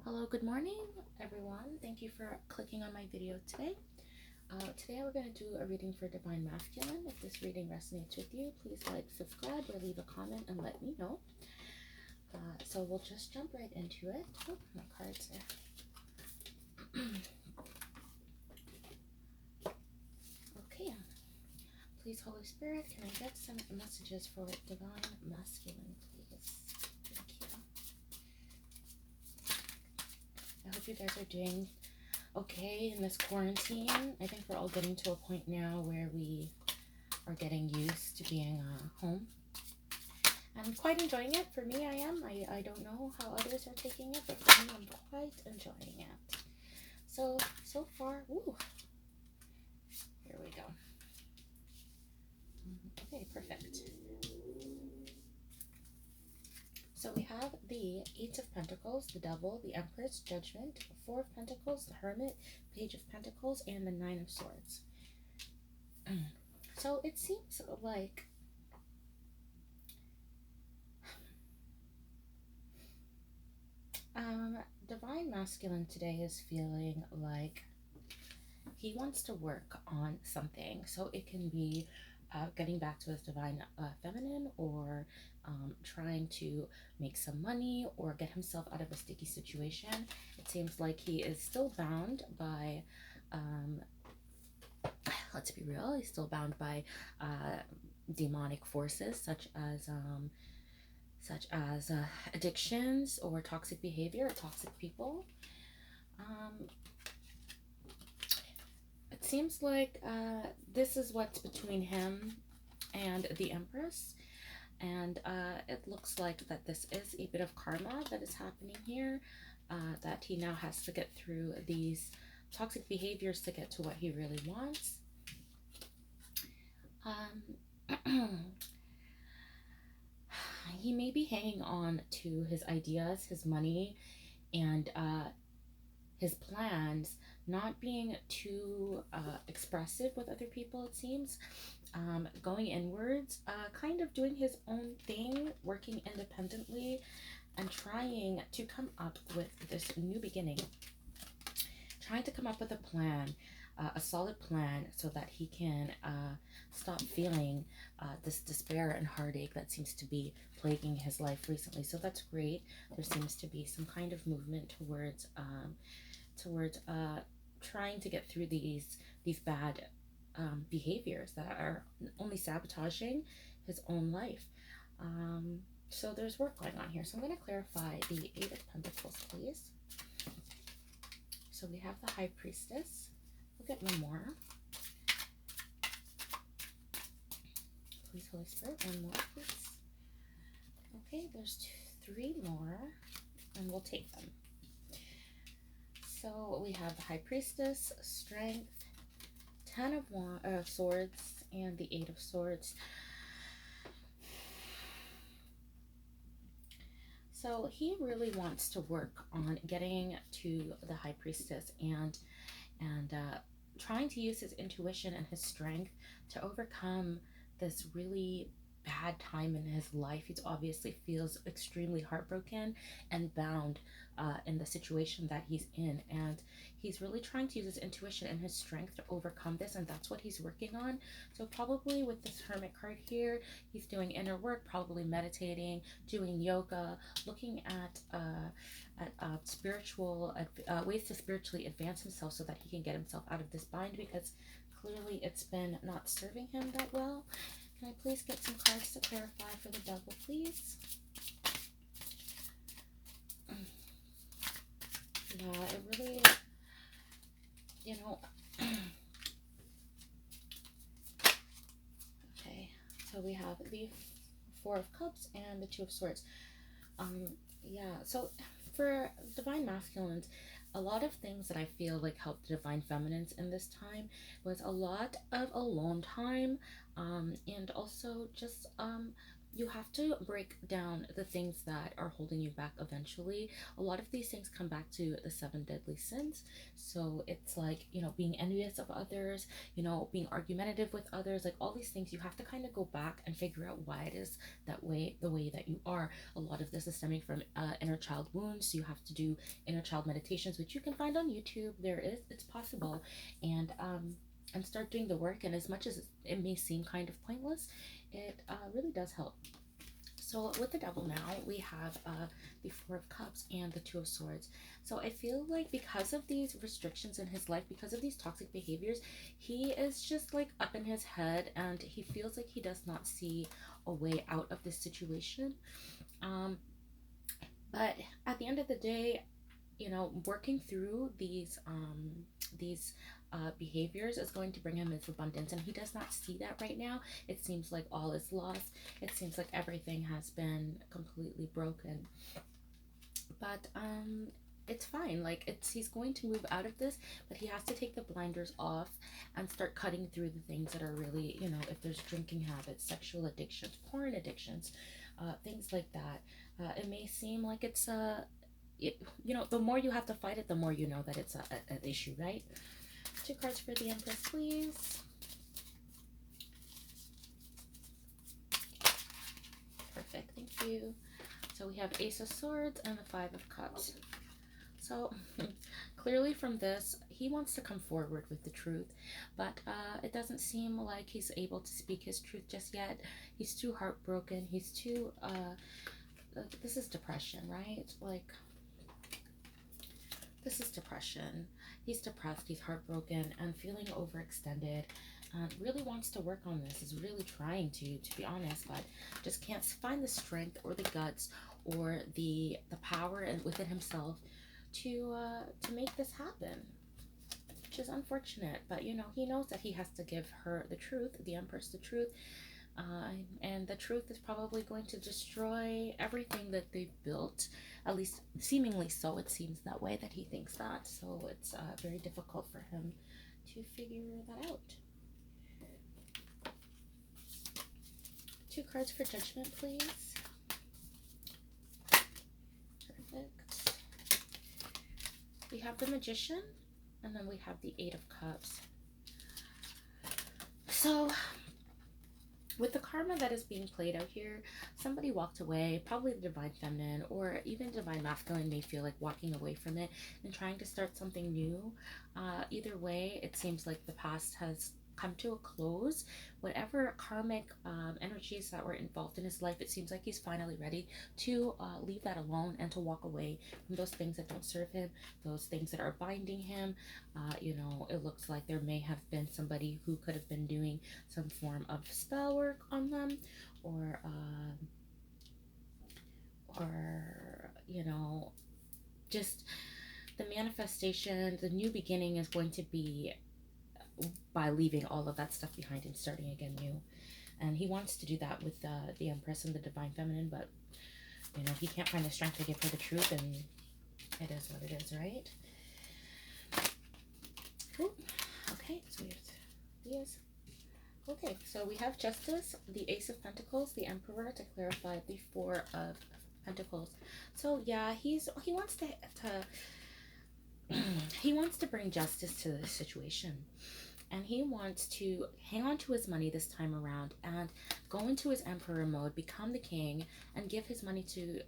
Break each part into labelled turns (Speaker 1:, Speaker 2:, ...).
Speaker 1: Hello, good morning, everyone. Thank you for clicking on my video today. Today we're going to do a reading for Divine Masculine. If this reading resonates with you, please like, subscribe, or leave a comment and let me know. So we'll just jump right into it. Oh, my cards are... Okay. Please, Holy Spirit, can I get some messages for Divine Masculine, please? Thank you. I hope you guys are doing okay in this quarantine. I think we're all getting to a point now where we are getting used to being home. I'm quite enjoying it. For me, I am. I don't know how others are taking it, but for me, I'm quite enjoying it. So far, ooh, here we go. Okay, perfect. So we have the Eight of Pentacles, the Devil, the Empress, Judgment, Four of Pentacles, the Hermit, Page of Pentacles, and the Nine of Swords. So it seems like Divine Masculine today is feeling like he wants to work on something. So it can be getting back to his Divine Feminine, or trying to make some money or get himself out of a sticky situation. It seems like he is still bound by, let's be real, he's still bound by demonic forces such as addictions or toxic behavior or toxic people. It seems like this is what's between him and the Empress, and it looks like that this is a bit of karma that is happening here, that he now has to get through these toxic behaviors to get to what he really wants. He may be hanging on to his ideas, his money, and his plans, not being too expressive with other people, it seems. Going inwards, kind of doing his own thing, working independently, and trying to come up with this new beginning. Trying to come up with a plan, a solid plan, so that he can stop feeling this despair and heartache that seems to be plaguing his life recently. So that's great. There seems to be some kind of movement towards trying to get through these bad behaviors that are only sabotaging his own life. So there's work going on here. So I'm going to clarify the Eight of Pentacles, please. So we have the High Priestess. We'll get one more. Please, Holy Spirit, one more, please. Okay, there's three more, and we'll take them. So we have the High Priestess, Strength, Ten of Swords, and the Eight of Swords. So he really wants to work on getting to the High Priestess and trying to use his intuition and his strength to overcome this really bad time in his life. He obviously feels extremely heartbroken and bound in the situation that he's in, and he's really trying to use his intuition and his strength to overcome this, and that's what he's working on. So probably with this Hermit card here, he's doing inner work, probably meditating, doing yoga, looking at spiritual ways to spiritually advance himself so that he can get himself out of this bind, because clearly it's been not serving him that well. Can I please get some cards to clarify for the Devil, please? Yeah, it really, you know. Okay, so we have the Four of Cups and the Two of Swords. Yeah, so for Divine Masculines, a lot of things that I feel like helped the Divine Feminines in this time was a lot of alone time, and also just you have to break down the things that are holding you back eventually. A lot of these things come back to the seven deadly sins. So it's like, being envious of others, being argumentative with others, like all these things. You have to kind of go back and figure out why it is that way, the way that you are. A lot of this is stemming from inner child wounds. So you have to do inner child meditations, which you can find on YouTube. It's possible. And start doing the work. And as much as it may seem kind of pointless, it really does help. So with the devil now, we have the Four of Cups and the Two of Swords. So I feel like because of these restrictions in his life, because of these toxic behaviors, he is just like up in his head, and he feels like he does not see a way out of this situation. Um, but at the end of the day, working through these behaviors is going to bring him his abundance, and he does not see that right now. It seems like all is lost. It seems like everything has been completely broken. But it's fine. Like, he's going to move out of this, but he has to take the blinders off and start cutting through the things that are really, if there's drinking habits, sexual addictions, porn addictions, things like that. It may seem like it's the more you have to fight it, the more you know that it's an issue, right? Two cards for the Empress, please. Perfect, thank you. So we have Ace of Swords and the Five of Cups. So clearly from this, he wants to come forward with the truth, but it doesn't seem like he's able to speak his truth just yet. He's too heartbroken. He's too, this is depression, right? Like, this is depression. He's depressed, he's heartbroken, and feeling overextended. Really wants to work on this, is really trying to be honest, but just can't find the strength or the guts or the power within himself to make this happen, which is unfortunate. But he knows that he has to give her the truth, the Empress, the truth, and the truth is probably going to destroy everything that they've built, at least seemingly so. It seems that way, that he thinks that. So it's very difficult for him to figure that out. Two cards for Judgment, please. Perfect. We have the Magician, and then we have the Eight of Cups. So with the karma that is being played out here, somebody walked away, probably the Divine Feminine or even Divine Masculine may feel like walking away from it and trying to start something new. Either way, it seems like the past has come to a close. Whatever karmic energies that were involved in his life, it seems like he's finally ready to leave that alone and to walk away from those things that don't serve him, those things that are binding him. It looks like there may have been somebody who could have been doing some form of spell work on them, or just the manifestation, the new beginning is going to be by leaving all of that stuff behind and starting again new. And he wants to do that with the Empress and the Divine Feminine, but he can't find the strength to give her the truth, and it is what it is, right? Ooh. Okay, so we have these. Okay, so we have Justice, the Ace of Pentacles, the Emperor, to clarify the Four of Pentacles. So yeah, he wants to he wants to bring justice to this situation. And he wants to hang on to his money this time around and go into his emperor mode, become the king, and give his money to,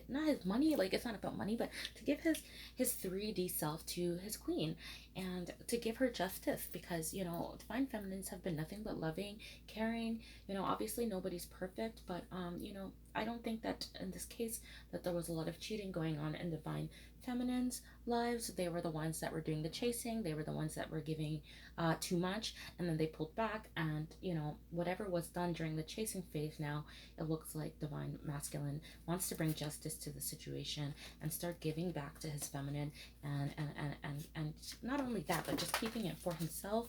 Speaker 1: not his money, like it's not about money, but to give his 3D self to his queen and to give her justice, because, Divine Feminines have been nothing but loving, caring. Obviously nobody's perfect, but, I don't think that in this case that there was a lot of cheating going on in Divine Feminines' lives. They were the ones that were doing the chasing. They were the ones that were giving too much, and then they pulled back, and whatever was done during the chasing phase, now it looks like Divine Masculine wants to bring justice to the situation and start giving back to his feminine, and not only that, but just keeping it for himself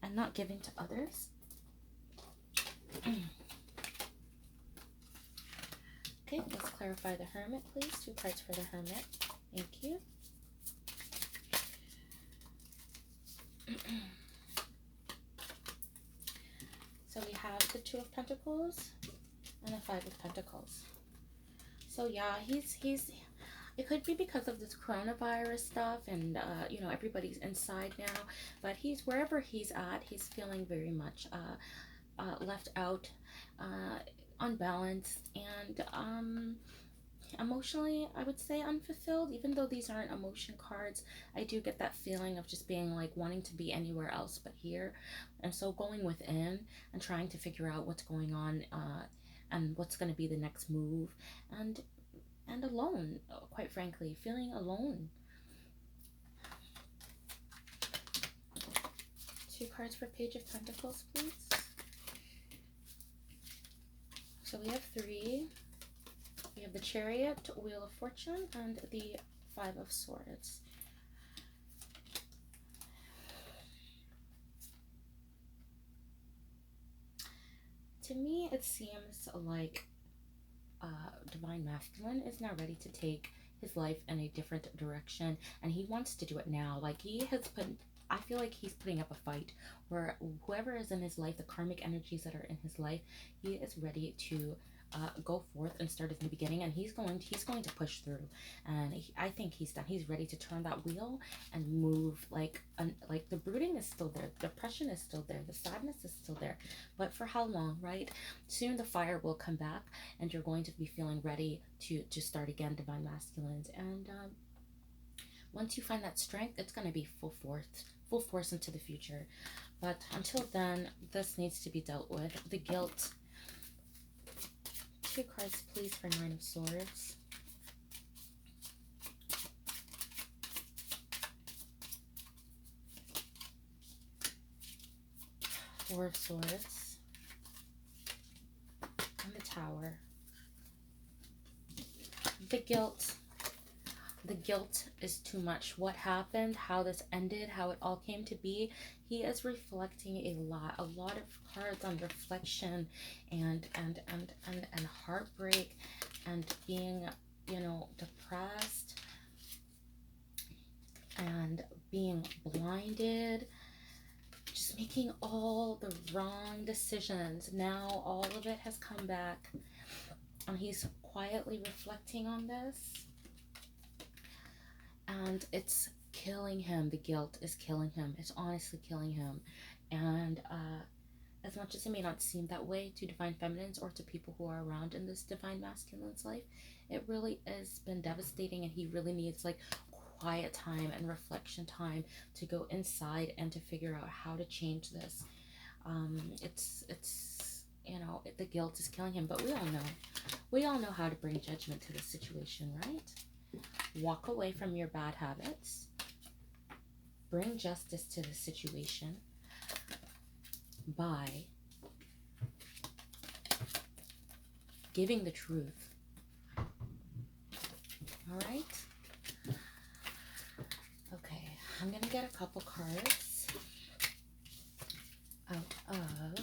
Speaker 1: and not giving to others. Okay, let's clarify the Hermit, please. Two cards for the Hermit. Thank you. So we have the Two of Pentacles, and the Five of Pentacles. So yeah, he's it could be because of this coronavirus stuff and you know, everybody's inside now, but he's wherever he's at, he's feeling very much left out, unbalanced, and emotionally, I would say unfulfilled. Even though these aren't emotion cards, I do get that feeling of just being like wanting to be anywhere else but here. And so going within and trying to figure out what's going on, and what's going to be the next move, and alone, quite frankly, feeling alone. Two cards for Page of Pentacles, please. So we have three. We have the Chariot, Wheel of Fortune, and the Five of Swords. To me, it seems like Divine Masculine is now ready to take his life in a different direction, and he wants to do it now. Like, he has put, I feel like he's putting up a fight where whoever is in his life, the karmic energies that are in his life, he is ready to go forth and start his new beginning, and he's going to push through. And I think he's done. He's ready to turn that wheel and move. Like the brooding is still there, the depression is still there, the sadness is still there, but for how long, right? Soon the fire will come back, and you're going to be feeling ready to start again, Divine Masculines. And once you find that strength, it's going to be full force into the future. But until then, this needs to be dealt with. The guilt. Two cards, please, for Nine of Swords. Four of Swords. And the Tower. The guilt. The guilt is too much. What happened, how this ended, how it all came to be. He is reflecting a lot of cards on reflection and heartbreak and being, you know, depressed and being blinded, just making all the wrong decisions. Now all of it has come back, and he's quietly reflecting on this. And it's killing him. The guilt is killing him. It's honestly killing him. And as much as it may not seem that way to Divine Feminines or to people who are around in this Divine Masculine's life, it really has been devastating, and he really needs like quiet time and reflection time to go inside and to figure out how to change this. It's you know, the guilt is killing him, but we all know how to bring judgment to the situation, right? Walk away from your bad habits. Bring justice to the situation by giving the truth. All right? Okay, I'm going to get a couple cards out of...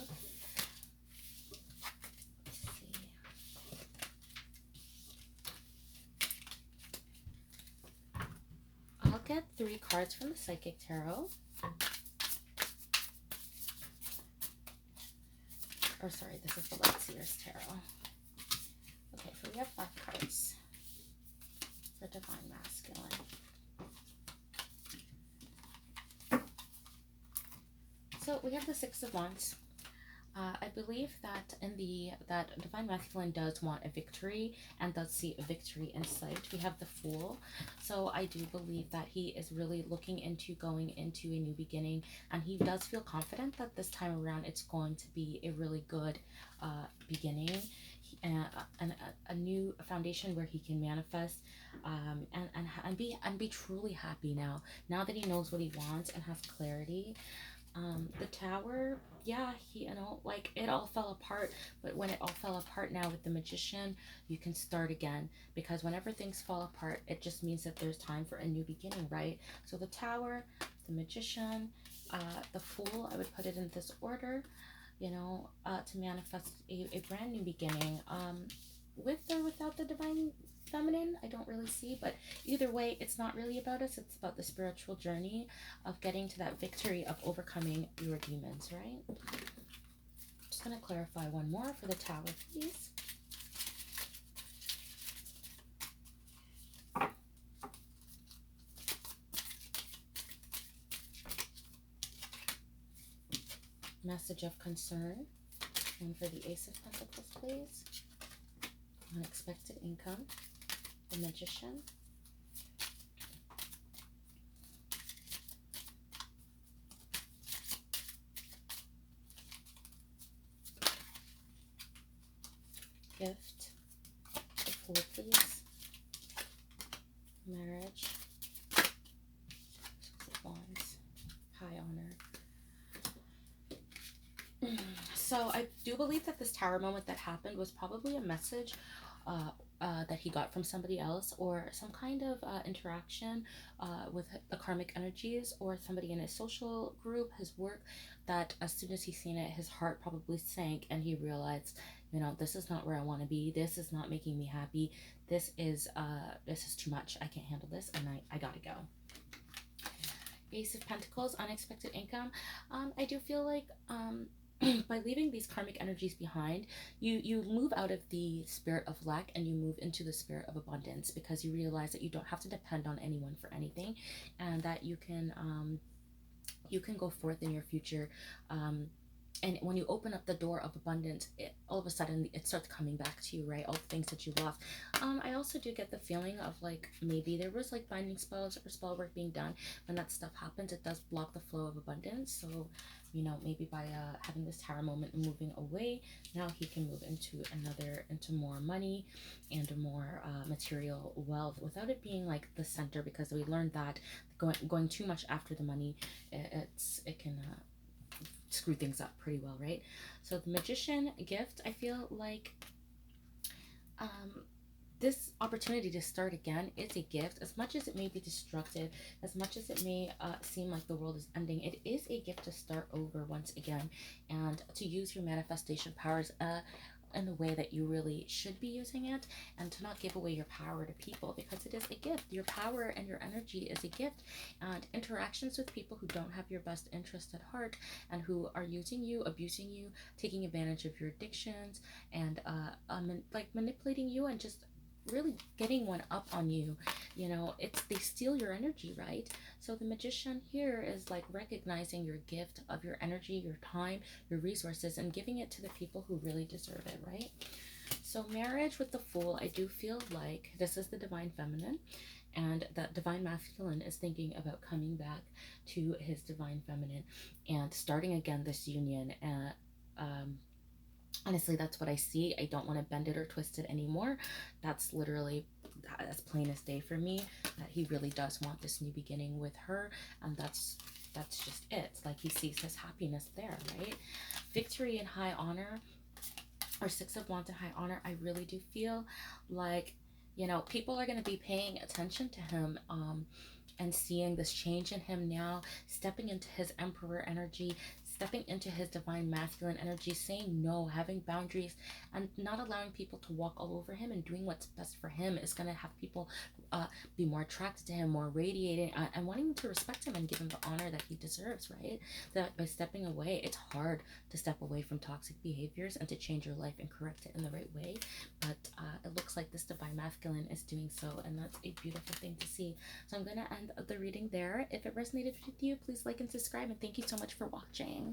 Speaker 1: Get 3 cards from the Psychic Tarot. Or sorry, this is the Light Seers Tarot. Okay, so we have 5 cards for Divine Masculine. So we have the Six of Wands. I believe that that Divine Masculine does want a victory and does see a victory in sight. We have the Fool. So I do believe that he is really looking into going into a new beginning, and he does feel confident that this time around it's going to be a really good beginning, and a new foundation where he can manifest and be truly happy now that he knows what he wants and has clarity. The Tower, yeah, he, you know, like, it all fell apart, but when it all fell apart now with the Magician, you can start again, because whenever things fall apart, it just means that there's time for a new beginning, right? So the Tower, the Magician, the Fool, I would put it in this order, you know, to manifest a brand new beginning, with or without the Divine Feminine, I don't really see, but either way, it's not really about us. It's about the spiritual journey of getting to that victory of overcoming your demons, right? Just going to clarify one more for the Tower, please. Message of concern. And for the Ace of Pentacles, please. Unexpected income. The Magician. Gift. The Fool, please. Marriage. Six of Wands. High Honor. So I do believe that this Tower moment that happened was probably a message that he got from somebody else, or some kind of interaction with the karmic energies, or somebody in his social group, his work, that as soon as he seen it, his heart probably sank and he realized, you know, this is not where I want to be. This is not making me happy. This is too much. I can't handle this, and I gotta go. Ace of Pentacles, unexpected income. I do feel like by leaving these karmic energies behind, you move out of the spirit of lack and you move into the spirit of abundance, because you realize that you don't have to depend on anyone for anything, and that you can go forth in your future. And when you open up the door of abundance, all of a sudden it starts coming back to you, right? All the things that you lost. I also do get the feeling of like maybe there was like binding spells or spell work being done. When that stuff happens, it does block the flow of abundance. So, you know, maybe by having this Tower moment and moving away, now he can move into more money and more material wealth, without it being like the center, because we learned that going too much after the money, it can screw things up pretty well, right? So the Magician gift, I feel like this opportunity to start again is a gift. As much as it may be destructive, as much as it may seem like the world is ending, it is a gift to start over once again, and to use your manifestation powers in the way that you really should be using it, and to not give away your power to people, because it is a gift. Your power and your energy is a gift, and interactions with people who don't have your best interest at heart, and who are using you, abusing you, taking advantage of your addictions, and like manipulating you, and just really getting one up on you, you know, they steal your energy, right? So the Magician here is like recognizing your gift of your energy, your time, your resources, and giving it to the people who really deserve it, right? So marriage with the Fool, I do feel like this is the Divine Feminine, and that Divine Masculine is thinking about coming back to his Divine Feminine and starting again this union. Honestly, that's what I see. I don't want to bend it or twist it anymore. That's literally as plain as day for me, that he really does want this new beginning with her, and that's just it. Like, he sees his happiness there, right? Victory and high honor, or Six of Wands and high honor, I really do feel like, you know, people are going to be paying attention to him, and seeing this change in him now, stepping into his Emperor energy, stepping into his Divine Masculine energy, saying no, having boundaries, and not allowing people to walk all over him, and doing what's best for him is going to have people be more attracted to him, more radiating, and wanting to respect him and give him the honor that he deserves, right? That by stepping away, it's hard to step away from toxic behaviors and to change your life and correct it in the right way. But it looks like this Divine Masculine is doing so, and that's a beautiful thing to see. So I'm going to end the reading there. If it resonated with you, please like and subscribe, and thank you so much for watching.